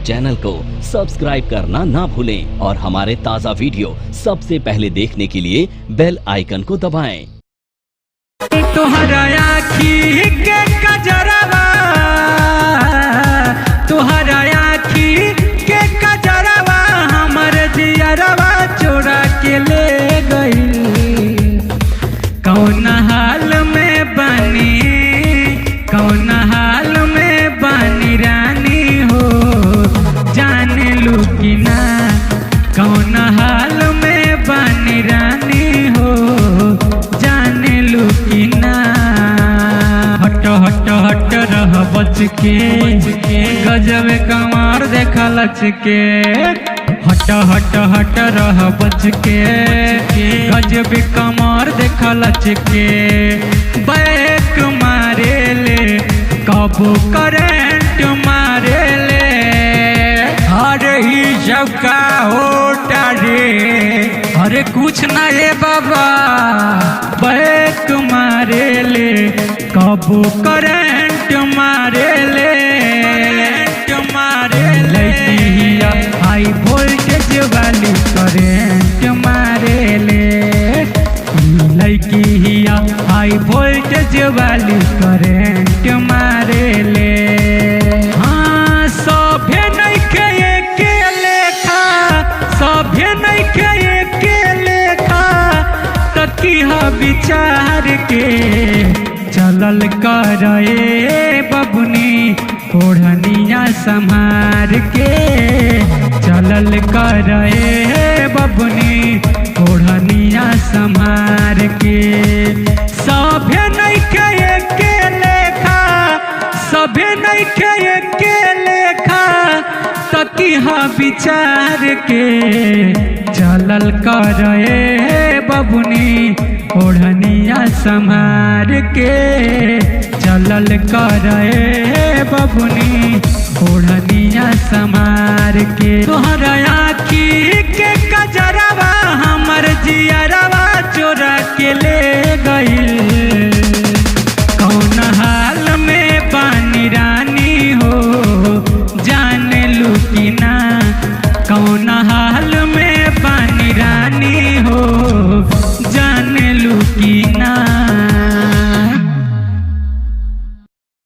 Channel को subscribe करना ना भूलें और हमारे ताज़ा वीडियो सबसे पहले देखने के लिए बेल आइकन को दबाएं। तोहरा आँखी के कजरवा, तोहरा आँखी के कजरवा हमर जियरवा चोरा के ले गई। कौन हाल में बनी, कौन हाल में बनी रानी हो जाने लू कि ना, कौन हाल में बनी रानी हो जाने लू कि ना। हट हट हट रह बच के, गजब कमार देखा लच के। हट हट हट रह बच के, गजब कमार देखा लच के। बैक मारे ले कबू करेंट मारे ले, अरे ही सबका होटा रे, अरे कुछ ना ये बाबा। बैक मारे ले कबू करेंट मारे ले, मारे ले हाई वोल्टेज वाली करेंट मारे ले। लड़की हिया हाई वोल्टेज वाली करेंट मारे ले। हाँ सभे नहीं के के लेखा, सभे नहीं के लेखा तकिया विचार के चलल करे बबुनी ओढ़निया संभार के। चलल करे बबुनी ओढ़निया संभार के। सभे नहीं के लेखा, सभे नहीं के लेखा तकिया विचार के चलल करे बबुनी ओढ़निया संभार के। चलल करे बबुनी ओढ़निया संभार के। तोहरा आँखी के कजरवा हमर जियरवा चोरा के ले गइल। कौन हाल में बानी रानी हो जाने लू कि ना।